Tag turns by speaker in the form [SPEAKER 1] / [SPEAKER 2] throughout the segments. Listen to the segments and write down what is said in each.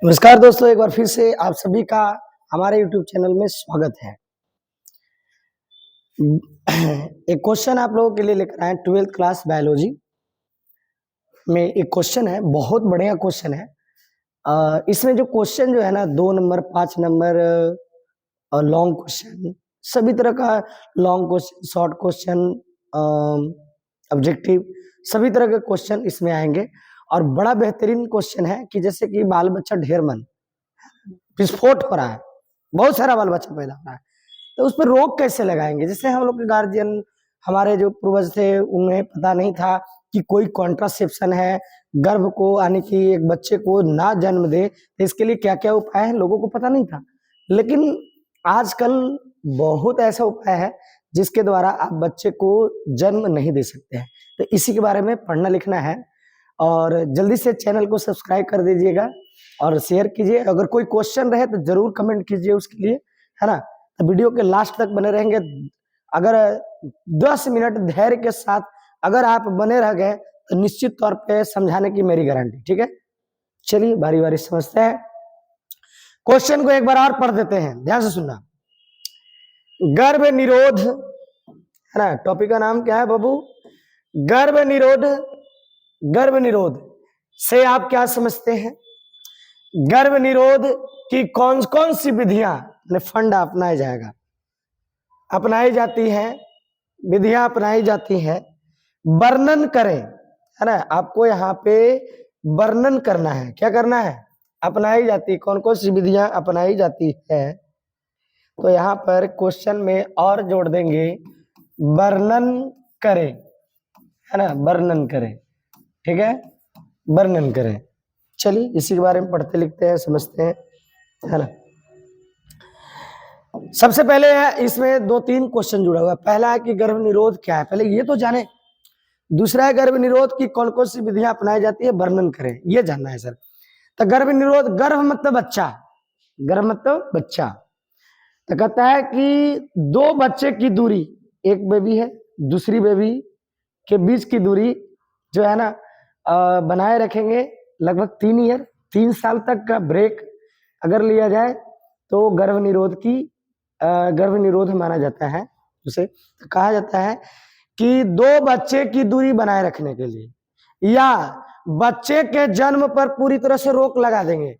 [SPEAKER 1] नमस्कार दोस्तों, एक बार फिर से आप सभी का हमारे YouTube चैनल में स्वागत है। एक क्वेश्चन आप लोगों के लिए लेकर आए 12th क्लास बायोलॉजी में। एक क्वेश्चन है, बहुत बढ़िया क्वेश्चन है। इसमें जो क्वेश्चन जो है ना 2 नंबर 5 नंबर लॉन्ग क्वेश्चन, सभी तरह का long question, short question, objective, सभी तरह के क्वेश्चन इसमें आएंगे। और बड़ा बेहतरीन क्वेश्चन है कि जैसे कि बाल बच्चा ढेर मन विस्फोट हो रहा है, बहुत सारा बाल बच्चा पैदा हो रहा है, तो उस पर रोक कैसे लगाएंगे। जैसे हम लोग के गार्जियन, हमारे जो पूर्वज थे, उन्हें पता नहीं था कि कोई कॉन्ट्रासेप्शन है, गर्भ को यानी कि एक बच्चे को ना जन्म दे तो इसके लिए क्या क्या उपाय है, लोगों को पता नहीं था। लेकिन आजकल बहुत ऐसा उपाय है जिसके द्वारा आप बच्चे को जन्म नहीं दे सकते हैं। तो इसी के बारे में पढ़ना लिखना है और जल्दी से चैनल को सब्सक्राइब कर दीजिएगा और शेयर कीजिए। अगर कोई क्वेश्चन रहे तो जरूर कमेंट कीजिए उसके लिए, है ना। तो वीडियो के लास्ट तक बने रहेंगे। अगर 10 मिनट धैर्य के साथ अगर आप बने रह गए तो निश्चित तौर पे समझाने की मेरी गारंटी, ठीक है। चलिए बारी बारी समझते हैं। क्वेश्चन को एक बार और पढ़ देते हैं, ध्यान से सुनना। गर्भ निरोध, है ना, टॉपिक का नाम क्या है बाबू? गर्भ निरोध। गर्भ निरोध से आप क्या समझते हैं? गर्भ निरोध की कौन कौन सी विधियां फंडा अपनाया जाएगा, अपनाई जाती है, विधियां अपनाई जाती है, वर्णन करें, है ना। आपको यहाँ पे वर्णन करना है। क्या करना है? अपनाई जाती, कौन कौन सी विधियां अपनाई जाती है। तो यहाँ पर क्वेश्चन में और जोड़ देंगे वर्णन करें, है ना, वर्णन करें, ठीक है, वर्णन करें। चलिए इसी के बारे में पढ़ते लिखते हैं, समझते हैं, है ना। सबसे पहले है इसमें 2-3 क्वेश्चन जुड़ा हुआ है। पहला है कि गर्भ निरोध क्या है, पहले ये तो जाने। दूसरा है गर्भ निरोध की कौन कौन सी विधियां अपनाई जाती है, वर्णन करें, ये जानना है सर। तो गर्भ निरोध, गर्भ मतलब बच्चा, गर्भ मतलब बच्चा। तो कहता है कि 2 बच्चे की दूरी, एक बेबी है दूसरी बेबी के बीच की दूरी जो है ना बनाए रखेंगे लगभग 3 ईयर, 3 साल तक का ब्रेक अगर लिया जाए तो गर्भ निरोध की गर्भ निरोध माना जाता है। उसे तो कहा जाता है कि 2 बच्चे की दूरी बनाए रखने के लिए या बच्चे के जन्म पर पूरी तरह से रोक लगा देंगे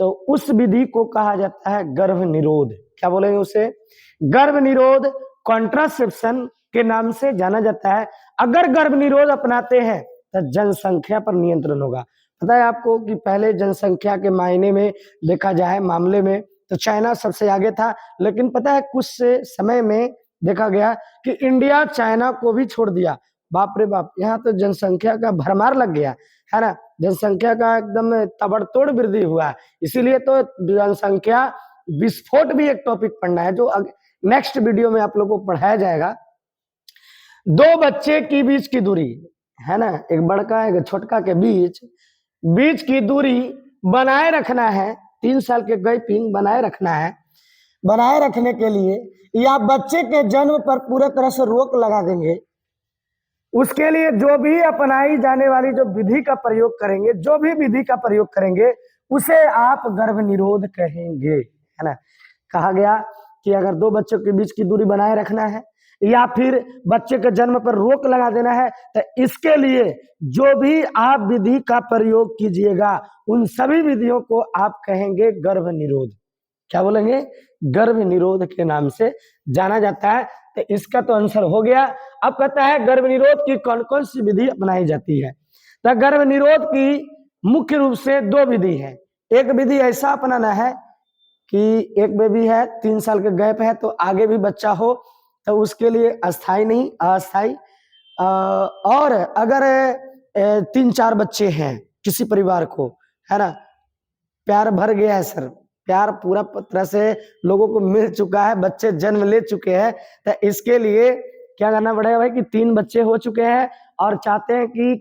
[SPEAKER 1] तो उस विधि को कहा जाता है गर्भ निरोध। क्या बोलेंगे उसे? गर्भ निरोध कॉन्ट्रासेप्शन के नाम से जाना जाता है। अगर गर्भ निरोध अपनाते हैं तो जनसंख्या पर नियंत्रण होगा। पता है आपको कि पहले जनसंख्या के मायने में देखा जाए मामले में तो चाइना सबसे आगे था, लेकिन पता है कुछ समय में देखा गया कि इंडिया चाइना को भी छोड़ दिया। बाप रे बाप, यहाँ तो जनसंख्या का भरमार लग गया, है ना। जनसंख्या का एकदम ताबड़तोड़ वृद्धि हुआ। इसीलिए तो जनसंख्या विस्फोट भी एक टॉपिक पढ़ना है जो नेक्स्ट वीडियो में आप लोगों को पढ़ाया जाएगा। 2 बच्चे की बीच की दूरी, है ना, एक बड़का एक छोटका के बीच की दूरी बनाए रखना है। 3 साल के गैपिंग बनाए रखना है। बनाए रखने के लिए या बच्चे के जन्म पर पूरे तरह से रोक लगा देंगे। उसके लिए जो भी अपनाई जाने वाली जो विधि का प्रयोग करेंगे, जो भी विधि का प्रयोग करेंगे उसे आप गर्भ निरोध कहेंगे, है ना। कहा गया कि अगर 2 बच्चों के बीच की दूरी बनाए रखना है या फिर बच्चे के जन्म पर रोक लगा देना है तो इसके लिए जो भी आप विधि का प्रयोग कीजिएगा उन सभी विधियों को आप कहेंगे गर्भ निरोध। क्या बोलेंगे? गर्भ निरोध के नाम से जाना जाता है। तो इसका तो आंसर हो गया। अब कहता है गर्भ निरोध की कौन कौन सी विधि अपनाई जाती है। तो गर्भ निरोध की मुख्य रूप से 2 विधि है। एक विधि ऐसा अपनाना है कि एक बेबी है, 3 साल के गैप है तो आगे भी बच्चा हो तो उसके लिए अस्थाई नहीं अस्थाई। और अगर 3-4 बच्चे हैं किसी परिवार को, है ना, प्यार भर गया है सर, प्यार पूरा तरह से लोगों को मिल चुका है, बच्चे जन्म ले चुके हैं, तो इसके लिए क्या करना पड़ेगा भाई कि 3 बच्चे हो चुके हैं और चाहते हैं कि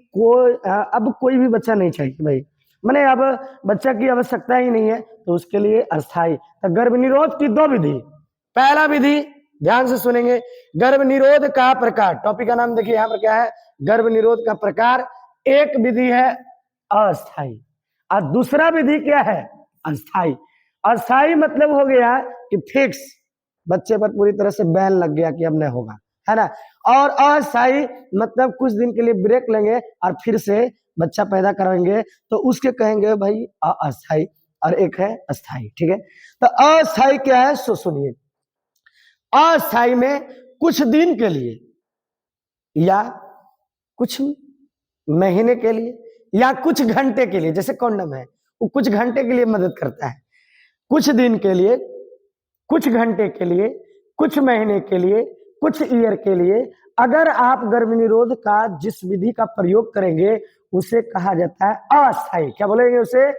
[SPEAKER 1] अब कोई भी बच्चा नहीं चाहिए भाई, मैंने अब बच्चा की आवश्यकता ही नहीं है, तो उसके लिए अस्थाई। तो गर्भ निरोध की 2 विधि। पहला विधि ध्यान से सुनेंगे, गर्भ निरोध का प्रकार। टॉपिक का नाम देखिए यहाँ पर क्या है, गर्भ निरोध का प्रकार। एक विधि है अस्थाई और दूसरा विधि क्या है? अस्थाई। अस्थाई मतलब हो गया कि फिक्स, बच्चे पर पूरी तरह से बैन लग गया कि अब नहीं होगा, है ना। और अस्थाई मतलब कुछ दिन के लिए ब्रेक लेंगे और फिर से बच्चा पैदा करेंगे, तो उसके कहेंगे भाई अस्थाई, और एक है अस्थाई, ठीक है। तो अस्थाई क्या है सो सुनिए। अस्थाई में कुछ दिन के लिए या कुछ महीने के लिए या कुछ घंटे के लिए, जैसे कॉन्डम है वो कुछ घंटे के लिए मदद करता है, कुछ दिन के लिए, कुछ घंटे के लिए, कुछ महीने के लिए, कुछ ईयर के लिए अगर आप गर्भनिरोध का जिस विधि का प्रयोग करेंगे उसे कहा जाता है अस्थाई। क्या बोलेंगे उसे?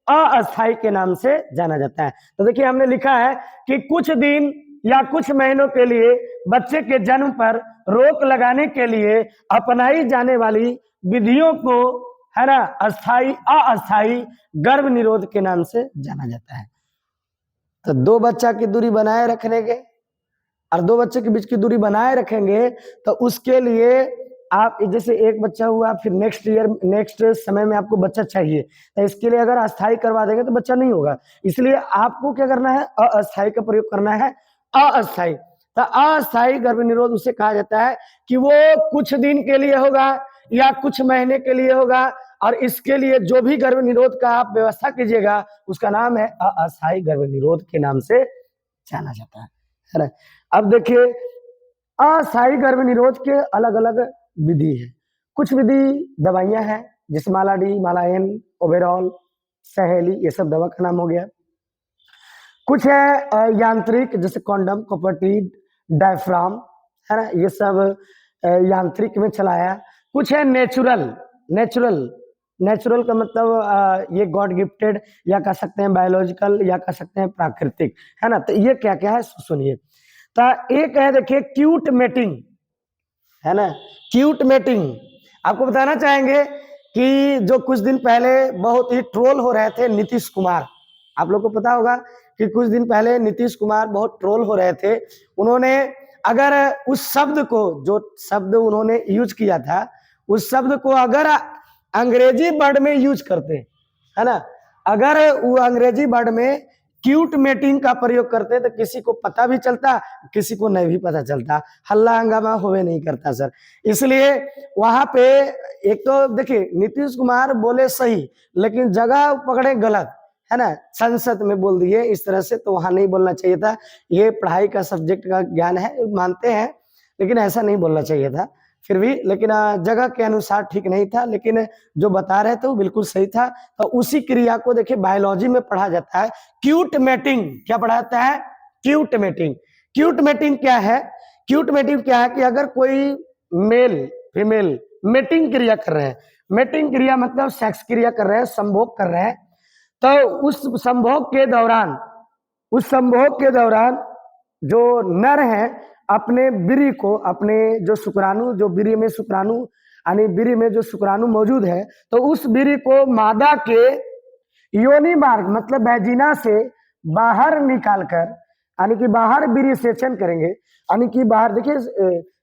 [SPEAKER 1] अस्थाई के नाम से जाना जाता है। तो देखिए हमने लिखा है कि कुछ दिन या कुछ महीनों के लिए बच्चे के जन्म पर रोक लगाने के लिए अपनाई जाने वाली विधियों को, है ना, अस्थाई अस्थाई गर्भ निरोध के नाम से जाना जाता है। तो दो बच्चा की दूरी बनाए रखने के और दो बच्चे के बीच की दूरी बनाए रखेंगे, तो उसके लिए आप जैसे एक बच्चा हुआ फिर नेक्स्ट ईयर नेक्स्ट समय में आपको बच्चा चाहिए, तो इसके लिए अगर अस्थाई करवा देंगे तो बच्चा नहीं होगा। इसलिए आपको क्या करना है? अस्थाई का प्रयोग करना है, अस्थाई। तो अस्थाई गर्भ निरोध उसे कहा जाता है कि वो कुछ दिन के लिए होगा या कुछ महीने के लिए होगा, और इसके लिए जो भी गर्भ निरोध का आप व्यवस्था कीजिएगा उसका नाम है अस्थाई गर्भ निरोध के नाम से जाना जाता है ना। अब देखिए अस्थाई गर्भ निरोध के अलग अलग विधि है। कुछ विधि दवाइयां हैं, जैसे मालाडी, मालायन, ओबेरॉल, सहेली, ये सब दवा का नाम हो गया। कुछ है यांत्रिक, जैसे कॉन्डम, कॉपर्टी, डायफ्राम, है ना, ये सब यांत्रिक में चलाया। कुछ है नेचुरल। नेचुरल नेचुरल का मतलब ये गॉड गिफ्टेड, या कह सकते हैं बायोलॉजिकल, या कह सकते हैं प्राकृतिक, है ना। तो ये क्या क्या है सुनिए। तो एक है देखिए क्यूट मेटिंग, है ना, क्यूट मेटिंग। आपको बताना चाहेंगे कि जो कुछ दिन पहले बहुत ही ट्रोल हो रहे थे नीतीश कुमार, आप लोग को पता होगा कि कुछ दिन पहले नीतीश कुमार बहुत ट्रोल हो रहे थे। उन्होंने अगर उस शब्द को, जो शब्द उन्होंने यूज किया था, उस शब्द को अगर अंग्रेजी वर्ड में यूज करते, है ना, अगर वो अंग्रेजी वर्ड में क्यूट मेटिंग का प्रयोग करते तो किसी को पता भी चलता, किसी को नहीं भी पता चलता, हल्ला हंगामा होवे नहीं करता सर। इसलिए वहां पे एक तो देखिए नीतीश कुमार बोले सही लेकिन जगह पकड़े गलत, है ना, संसद में बोल दिए इस तरह से, तो वहां नहीं बोलना चाहिए था। ये पढ़ाई का सब्जेक्ट का ज्ञान है, मानते हैं, लेकिन ऐसा नहीं बोलना चाहिए था फिर भी, लेकिन जगह के अनुसार ठीक नहीं था, लेकिन जो बता रहे थे वो बिल्कुल सही था। तो उसी क्रिया को देखिए बायोलॉजी में पढ़ा जाता है क्यूट मेटिंग। क्या पढ़ा जाता है? Cute mating. क्यूट मेटिंग क्या है? क्यूट मेटिंग क्या है कि अगर कोई मेल फीमेल मेटिंग क्रिया कर रहे हैं, मेटिंग क्रिया मतलब सेक्स क्रिया कर रहे हैं, संभोग कर रहे हैं, तो उस संभोग के दौरान जो नर है अपने बीरी को, अपने जो शुक्राणु, जो बीरी में शुक्राणु यानी बीरी में जो शुक्राणु मौजूद है, तो उस बीरी को मादा के योनि मार्ग मतलब वैजिना से बाहर निकालकर, यानी कि बाहर बीरी सेचन करेंगे, यानी कि बाहर। देखिए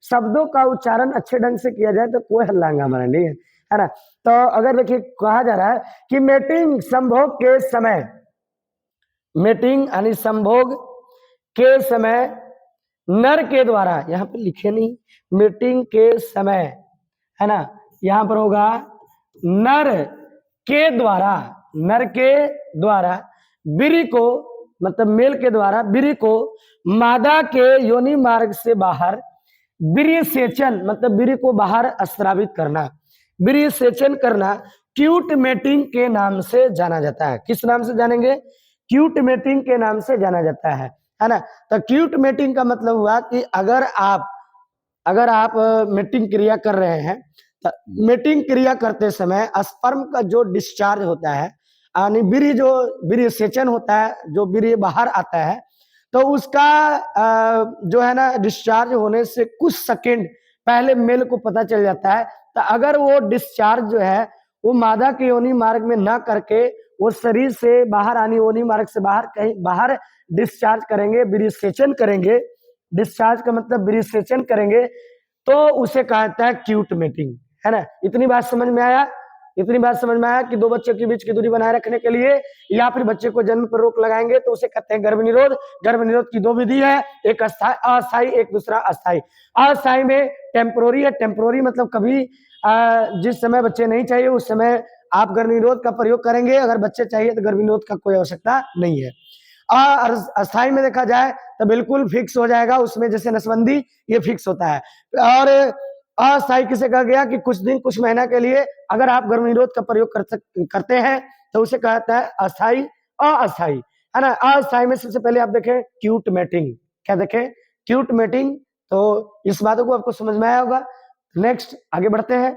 [SPEAKER 1] शब्दों का उच्चारण अच्छे ढंग से किया जाए तो कोई हल्ला हंगामा नहीं है, है ना। तो अगर देखिए कहा जा रहा है कि मेटिंग संभोग के समय, मेटिंग यानी संभोग के समय नर के द्वारा, यहाँ पे लिखे नहीं, मीटिंग के समय, है ना, यहाँ पर होगा नर के द्वारा बीरी को, मतलब मेल के द्वारा बीरी को मादा के योनि मार्ग से बाहर बीरी सेचन, मतलब बीरी को बाहर स्रावित करना, बीरी सेचन करना क्यूट मेटिंग के नाम से जाना जाता है। किस नाम से जानेंगे? क्यूट मेटिंग के नाम से जाना जाता है ना। तो क्यूट मेटिंग का मतलब हुआ कि अगर आप मेटिंग क्रिया कर रहे हैं, तो मेटिंग क्रिया करते समय स्पर्म का जो डिस्चार्ज होता है, यानी बीरी सेचन होता है, जो बीरी बाहर आता है, तो उसका जो है ना डिस्चार्ज होने से कुछ सेकंड पहले मेल को पता चल जाता है। तो अगर वो डिस्चार्ज जो है वो मादा के योनि मार्ग में ना करके वो शरीर से बाहर यानी योनि मार्ग से बाहर कहीं बाहर डिस्चार्ज करेंगे, ब्रीसेचन करेंगे, डिस्चार्ज का मतलब ब्रीसेचन करेंगे, तो उसे कहा जाता है क्यूट मेटिंग, है ना। इतनी बात समझ में आया? इतनी बात समझ में आया कि दो बच्चों के बीच की दूरी बनाए रखने के लिए या फिर बच्चे को जन्म पर रोक लगाएंगे तो उसे कहते हैं गर्भ निरोध। गर्भ निरोध की दो विधि है, एक अस्थायी, एक दूसरा अस्थायी। अस्थायी में टेम्पोररी है, टेम्पोररी मतलब कभी जिस समय बच्चे नहीं चाहिए उस समय आप गर्भ निरोध का प्रयोग करेंगे, अगर बच्चे चाहिए तो गर्भ निरोध का कोई आवश्यकता नहीं है। अस्थायी में देखा जाए तो बिल्कुल फिक्स हो जाएगा, उसमें जैसे नसबंदी ये फिक्स होता है। और अस्थायी किसे कहा गया कि कुछ दिन कुछ महीना के लिए अगर आप गर्भ निरोध का प्रयोग करते हैं तो उसे कहता है अस्थायी, अस्थायी, है ना। अस्थायी में सबसे पहले आप देखें क्यूट मैटिंग, क्या देखें, क्यूट मैटिंग। तो इस बातों को आपको समझ में आया होगा। नेक्स्ट आगे बढ़ते हैं,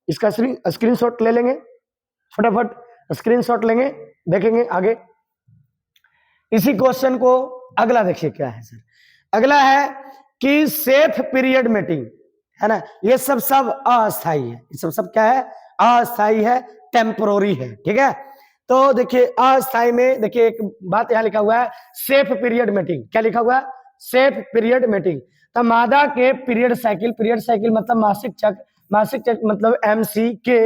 [SPEAKER 1] इसका स्क्रीनशॉट ले लेंगे, फटाफट स्क्रीनशॉट लेंगे, देखेंगे आगे। इसी क्वेश्चन को अगला देखिए क्या है सर। अगला है कि सेफ पीरियड मीटिंग, है ना। ये सब अस्थायी है, ये सब क्या है, अस्थायी है, टेम्पोररी है, ठीक है। तो देखिए अस्थायी में देखिए एक बात यहां लिखा हुआ है सेफ पीरियड मीटिंग, क्या लिखा हुआ है, सेफ पीरियड मीटिंग। तो मादा के पीरियड साइकिल मतलब मासिक चक्र मतलब MC के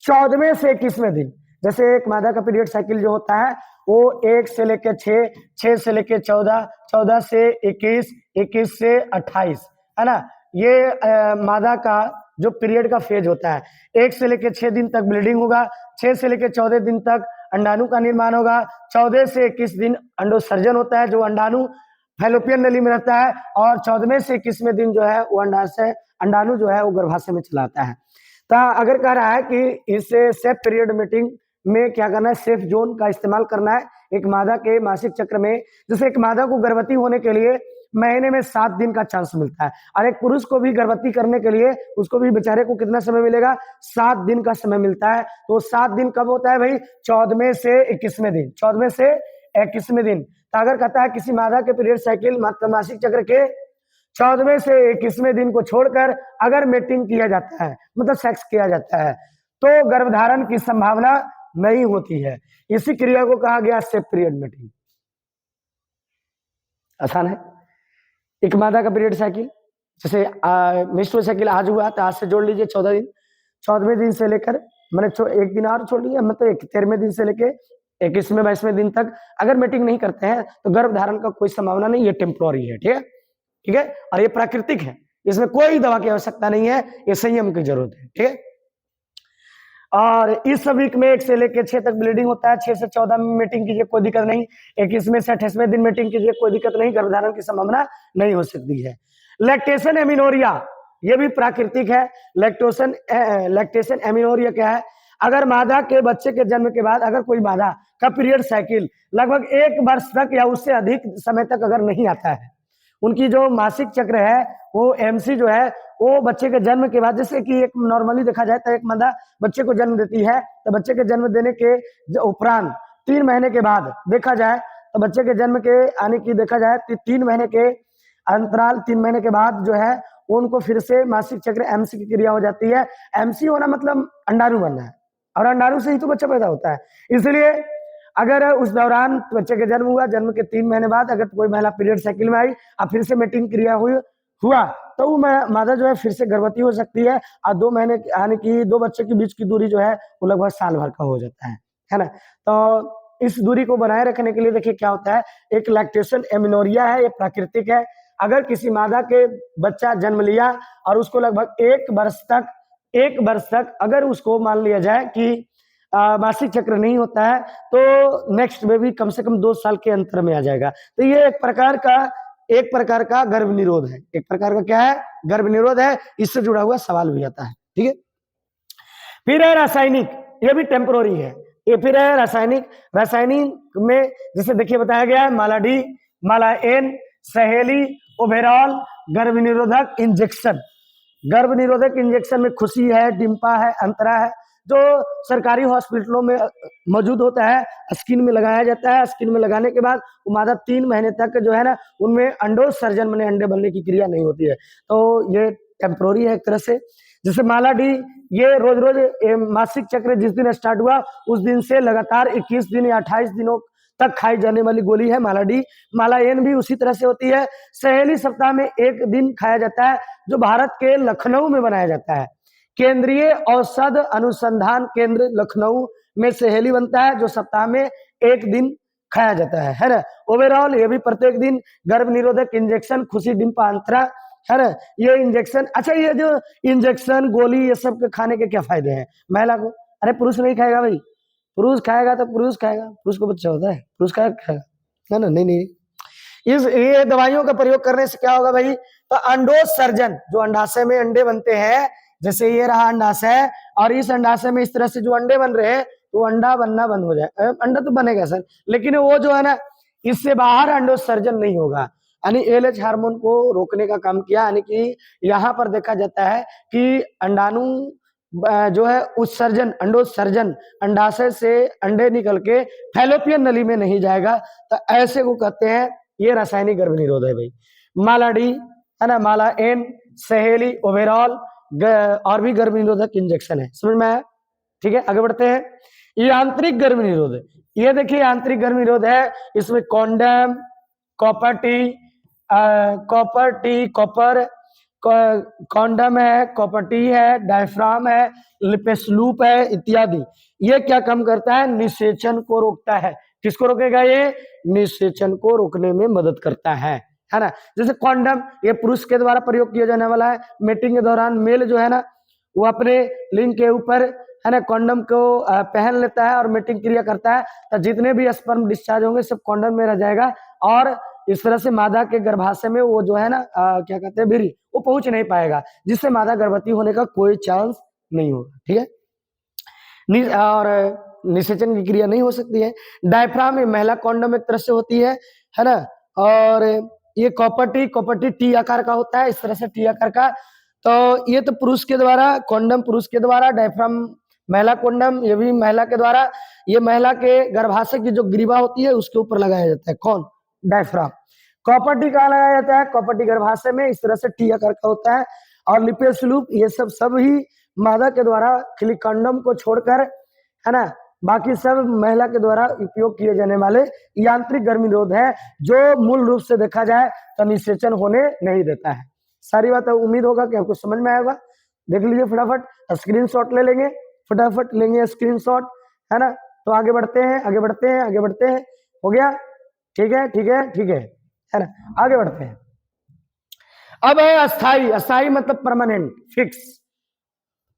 [SPEAKER 1] 14वें से 21वें दिन, जैसे एक मादा का पीरियड साइकिल जो होता है वो 1 से लेके 6, 6 से लेके 14, 14 से 21, 21 से 28, है ना। ये मादा का जो पीरियड का फेज होता है, 1 से लेके 6 दिन तक ब्लीडिंग होगा, 6 से लेके 14 दिन तक अंडाणु का निर्माण होगा, 14 से 21 दिन अंडोसर्जन होता है जो अंडाणु फैलोपियन नली में रहता है, और 14वें से 21वें दिन जो है वो अंडाणु जो है वो गर्भाशय में चला आता है। तो अगर कह रहा है कि इसे सेफ पीरियड मीटिंग में क्या करना है, सेफ जोन का इस्तेमाल करना है एक मादा के मासिक चक्र में। जैसे एक मादा को गर्भवती होने के लिए महीने में 7 दिन का चांस मिलता है, और एक पुरुष को भी गर्भवती करने के लिए उसको भी बेचारे को कितना समय मिलेगा, 7 दिन का समय मिलता है। तो 7 दिन कब होता है भाई, 14वें से 21वें दिन, 14वें से 21वें दिन। तो अगर कहता है किसी मादा के पीरियड साइकिल मासिक चक्र के 14वें से 21वें दिन को छोड़कर अगर मीटिंग किया जाता है, मतलब सेक्स किया जाता है, तो गर्भधारण की संभावना नहीं होती है। इसी क्रिया को कहा गया सेफ पीरियड मीटिंग। आसान है। एक मादा का पीरियड साइकिल, जैसे मेंस्ट्रुअल साइकिल आज हुआ तो आज से जोड़ लीजिए 14 दिन, 14वें दिन से लेकर मैंने एक दिन और छोड़ लिया, मतलब 13वें दिन से लेकर 21वें 22वें दिन तक अगर मीटिंग नहीं करते हैं तो गर्भधारण का कोई संभावना नहीं, ये टेम्पोररी है, ठीक है, ठीक है। और ये प्राकृतिक है, इसमें कोई दवा की आवश्यकता नहीं है, ये संयम की जरूरत है, ठीक है। और इस वीक में 1 से लेकर 6 तक ब्लीडिंग होता है, 6 से 14 में मीटिंग कीजिए कोई दिक्कत नहीं, 21वें से 28वें दिन मीटिंग कीजिए कोई दिक्कत नहीं, गर्भधारण की संभावना नहीं हो सकती है। लैक्टेशन एमिनोरिया ये भी प्राकृतिक है। लैक्टेशन एमिनोरिया क्या है, अगर मादा के बच्चे के जन्म के बाद अगर कोई मादा का पीरियड साइकिल लगभग 1 वर्ष तक या उससे अधिक समय तक अगर नहीं आता है, उनकी जो मासिक चक्र है वो MC जो है वो बच्चे के जन्म के बाद, जैसे कि एक नॉर्मली देखा जाए तो एक मादा बच्चे को जन्म देती है, तो बच्चे के जन्म देने के उपरांत 3 महीने के बाद देखा जाए तो बच्चे के जन्म के आने की देखा जाए तो 3 महीने के अंतराल, 3 महीने के बाद जो है उनको फिर से मासिक चक्र MC की क्रिया हो जाती है। MC होना मतलब अंडाणु बनना है, और अंडाणु से ही तो बच्चा पैदा होता है। इसलिए अगर उस दौरान बच्चे के जन्म हुआ, जन्म के 3 महीने बाद अगर कोई महिला पीरियड साइकिल में आई और फिर से मीटिंग क्रिया हुआ तो वो मादा जो है फिर से गर्भवती हो सकती है, और 2 महीने यानी कि 2 बच्चे के बीच की दूरी जो है वो लगभग साल भर का हो जाता है ना। तो इस दूरी को बनाए रखने के लिए देखिए क्या होता है, एक लैक्टेशन एमिनोरिया है, ये प्राकृतिक है। अगर किसी मादा के बच्चा जन्म लिया और उसको लगभग 1 वर्ष तक अगर उसको मान लिया जाए कि मासिक चक्र नहीं होता है तो नेक्स्ट बेबी कम से कम 2 साल के अंतर में आ जाएगा। तो ये एक प्रकार का गर्भ निरोध है, एक प्रकार का क्या है, गर्भ निरोध है। इससे जुड़ा हुआ सवाल भी आता है, ठीक है। फिर है रासायनिक, ये भी टेम्पोररी है। ये फिर है रासायनिक में जैसे देखिए बताया गया है माला D, माला N, सहेली, ओवेरॉल, गर्भ निरोधक इंजेक्शन। गर्भ निरोधक इंजेक्शन में खुशी है, डिम्पा है, अंतरा है, जो सरकारी हॉस्पिटलों में मौजूद होता है, स्किन में लगाया जाता है। स्किन में लगाने के बाद वो मादा 3 महीने तक जो है ना उनमें अंडोसर्जन माने अंडे बनने की क्रिया नहीं होती है, तो ये टेम्पोररी है एक तरह से। जैसे माला D, ये रोज मासिक चक्र जिस दिन स्टार्ट हुआ उस दिन से लगातार 21 दिन या 28 दिनों तक खाई जाने वाली गोली है माला D। माला N भी उसी तरह से होती है। सहेली सप्ताह में 1 दिन खाया जाता है, जो भारत के लखनऊ में बनाया जाता है। केंद्रीय औषध अनुसंधान केंद्र लखनऊ में सहेली बनता है, जो सप्ताह में एक दिन खाया जाता है ना। ओवरऑल ये भी प्रत्येक दिन गर्भ निरोधक इंजेक्शन खुशी डिम्बांतरा है ना, ये इंजेक्शन। अच्छा, ये जो इंजेक्शन गोली ये सब के खाने के क्या फायदे हैं महिला को? अरे पुरुष नहीं खाएगा भाई, पुरुष खाएगा तो पुरुष खाएगा, पुरुष को बच्चा होता है, पुरुष खाएगा है ना? नहीं नहीं, इस ये दवाइयों का प्रयोग करने से क्या होगा भाई? तो अंडोत्सर्जन, जो अंडाशय में अंडे बनते हैं, जैसे ये रहा अंडाशय, और इस अंडाशय में इस तरह से जो अंडे बन रहे हैं, तो अंडा बनना बंद हो जाए। अंडा तो बनेगा सर, लेकिन वो जो है ना, इससे बाहर अंडोत्सर्जन नहीं होगा। यानी एलएच हार्मोन को रोकने का काम किया। यानी कि यहाँ पर देखा जाता है कि अंडाणु जो है उत्सर्जन, अंडोत्सर्जन, अंडाशय से अंडे निकल के फैलोपियन नली में नहीं जाएगा, तो ऐसे को कहते हैं, ये रासायनिक गर्भ निरोध है भाई। माला डी है ना, माला एन, सहेली, ओवरऑल और भी गर्भ निरोधक इंजेक्शन है। समझ में आया? ठीक है, आगे बढ़ते हैं। ये आंतरिक गर्भ निरोध है। ये देखिए आंतरिक गर्भ निरोध है, इसमें condom, copper T, copper condom है, कॉपर टी है, डायफ्राम है, लिपेस लूप है इत्यादि। ये क्या काम करता है? निषेचन को रोकता है। किसको रोकेगा? ये निषेचन को रोकने में मदद करता है ना। जैसे कॉन्डम, ये पुरुष के द्वारा प्रयोग किया जाने वाला है। मीटिंग के दौरान मेल जो है ना, वो अपने लिंग के ऊपर है ना कॉन्डम को पहन लेता है और मीटिंग क्रिया करता है, तो जितने भी स्पर्म डिस्चार्ज होंगे सब कॉन्डम में रह जाएगा, और इस तरह से मादा के गर्भाशय में वो जो है ना क्या कहते हैं, वीर्य, वो पहुंच नहीं पाएगा, जिससे मादा गर्भवती होने का कोई चांस नहीं होगा। ठीक है, और निषेचन की क्रिया नहीं हो सकती है। डायफ्राम में महिला कॉन्डम एक तरह से होती है ना, और ये कॉपर टी आकार का होता है, इस तरह से टी आकार का। तो ये तो पुरुष के द्वारा कॉन्डम, पुरुष के द्वारा डायफ्राम, महिला कॉन्डम, ये भी महिला के द्वारा। ये महिला के गर्भाशय की जो ग्रीवा होती है उसके ऊपर लगाया जाता है, कौन? डायफ्राम। कॉपर टी कहाँ लगाया जाता है? कॉपर टी गर्भाशय में, इस तरह से टी आकार का होता है। और लिपेस लूप, ये सब ही मादा के द्वारा, खाली कॉन्डम को छोड़कर है ना, बाकी सब महिला के द्वारा उपयोग किए जाने वाले यांत्रिक गर्भ निरोध है, जो मूल रूप से देखा जाए तो निषेचन होने नहीं देता है। सारी बात उम्मीद होगा कि आपको समझ में आएगा। देख लीजिए फटाफट, स्क्रीनशॉट ले लेंगे, फटाफट लेंगे स्क्रीनशॉट, है ना। तो आगे बढ़ते हैं, आगे बढ़ते हैं, आगे बढ़ते हैं। हो गया? ठीक है, ठीक है, ठीक है ना। आगे बढ़ते हैं। अब है अस्थाई। अस्थाई मतलब परमानेंट, फिक्स,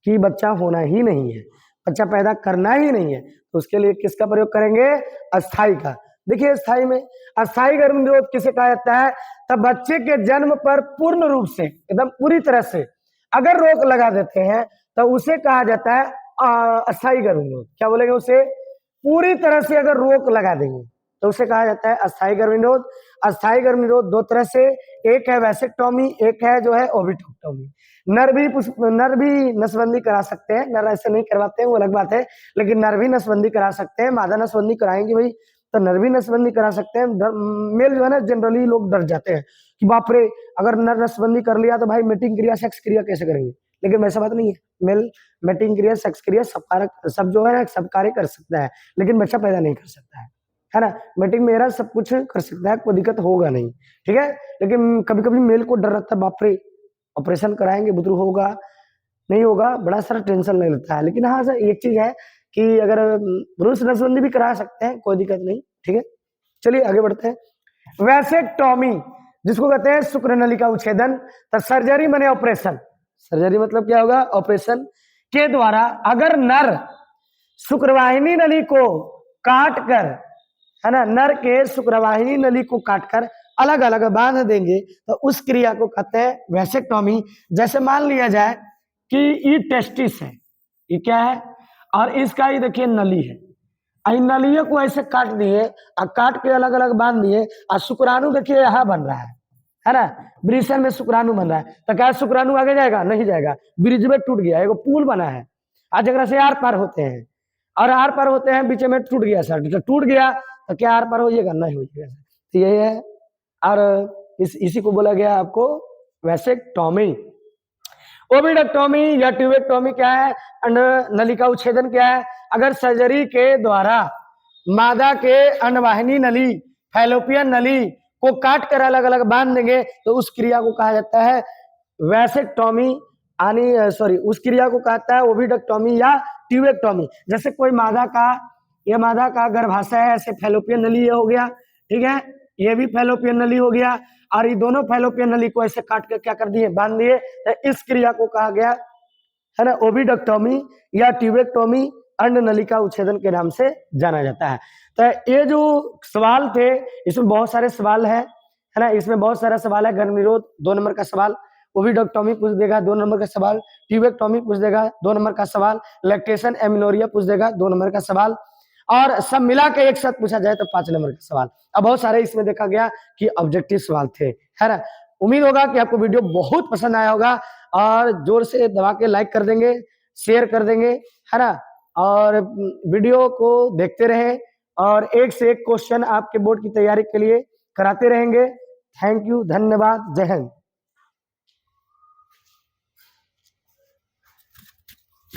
[SPEAKER 1] कि बच्चा होना ही नहीं है, बच्चा पैदा करना ही नहीं है, तो उसके लिए किसका प्रयोग करेंगे? अस्थाई का। देखिए अस्थाई में, अस्थाई गर्भ निरोध किसे कहा जाता है? तब बच्चे के जन्म पर पूर्ण रूप से, एकदम पूरी तरह से अगर रोक लगा देते हैं तो उसे कहा जाता है अस्थाई गर्भ निरोध। क्या बोलेंगे उसे? पूरी तरह से अगर रोक लगा देंगे तो उसे कहा जाता है अस्थाई गर्भ निरोध। अस्थाई गर्भ निरोध दो तरह से, एक है वैसेक्टोमी, एक है जो है ओविटेक्टोमी। नर भी नसबंदी करा सकते हैं, नर ऐसे नहीं करवाते हैं, वो अलग बात है, लेकिन नर भी नसबंदी करा सकते हैं। मादा नसबंदी कराएंगे भाई तो नर भी नसबंदी करा सकते हैं। मेल जो है ना, जनरली लोग डर जाते हैं कि बाप रे, अगर नर नसबंदी कर लिया तो भाई मीटिंग क्रिया, सेक्स क्रिया कैसे करेंगे? लेकिन वैसा बात नहीं है, मेल मीटिंग क्रिया, सेक्स क्रिया सब जो है ना, सब कार्य कर सकता है, लेकिन बच्चा पैदा नहीं कर सकता है ना। मीटिंग में मेरा सब कुछ कर सकता है, कोई दिक्कत होगा नहीं, ठीक है। लेकिन कभी कभी मेल को डर रहता है, बाप रे ऑपरेशन कराएंगे, बुतरू होगा नहीं होगा, बड़ा सारा टेंशन ले लेता है। लेकिन हाँ सर, एक चीज है कि अगर पुरुष नसबंदी भी करा सकते हैं, कोई दिक्कत नहीं, ठीक है। चलिए आगे बढ़ते हैं। वैसेक्टोमी जिसको कहते हैं शुक्र नलिका उच्छेदन, तो सर्जरी माने ऑपरेशन। सर्जरी मतलब क्या होगा? ऑपरेशन के द्वारा अगर नर शुक्रवाहिनी नली को काट कर, है ना, नर के शुक्रवाहिनी नली को काटकर अलग अलग बांध देंगे तो उस क्रिया को कहते हैं वैसेक्टोमी। जैसे मान लिया जाए कि ये टेस्टिस है, ये क्या है, और इसका ये देखिए नली है, इन नलियों को ऐसे काट दिए और काट के अलग अलग बांध दिए, और शुक्राणु देखिए यहाँ बन रहा है ना, ब्रिशन में शुक्राणु बन रहा है, तो क्या शुक्राणु आगे जाएगा? नहीं जाएगा, ब्रिज में टूट गया, एक पुल बना है, आज अगर से आर पार होते हैं, और आर पार होते हैं, बीच में टूट गया सर, तो टूट गया तो क्या आर पार होइएगा? नहीं होइएगा। तो यही है, और इसी को बोला गया आपको वैसेक्टोमी। ओविडक्टोमी या ट्यूबेक्टोमी क्या है? नलिका उच्छेदन क्या है? अगर सर्जरी के द्वारा मादा के अंडवाहिनी नली, फैलोपियन नली को काट कर अलग अलग बांध देंगे तो उस क्रिया को कहा जाता है वैसेक्टोमी। सॉरी उस क्रिया को कहता है ओविडक्टोमी या ट्यूबेक्टोमी। जैसे कोई ये मादा का गर्भाशय है, ऐसे फैलोपियन नली ये हो गया, ठीक है, ये भी फैलोपियन नली हो गया, और ये दोनों फैलोपियन नली को ऐसे काट के क्या कर दिए, बांध दिए, तो इस क्रिया को कहा गया है ना ओविडक्टोमी या ट्यूबेक्टोमी, अंड नलिका उच्छेदन के नाम से जाना जाता है। तो ये जो सवाल थे इसमें बहुत सारे सवाल है ना, इसमें बहुत सारा सवाल है। गर्भनिरोध 2 नंबर का सवाल, ओविडक्टोमी पूछ देगा 2 नंबर का सवाल, ट्यूबेक्टोमी पूछ देगा 2 नंबर का सवाल, लैक्टेशन एमिनोरिया पूछ देगा 2 नंबर का सवाल, और सब मिला के एक साथ पूछा जाए तो 5 नंबर का सवाल। अब बहुत सारे इसमें देखा गया कि ऑब्जेक्टिव सवाल थे, है ना। उम्मीद होगा कि आपको वीडियो बहुत पसंद आया होगा, और जोर से दबा के लाइक कर देंगे, शेयर कर देंगे, है ना, और वीडियो को देखते रहें, और एक से एक क्वेश्चन आपके बोर्ड की तैयारी के लिए कराते रहेंगे। थैंक यू, धन्यवाद, जय हिंद।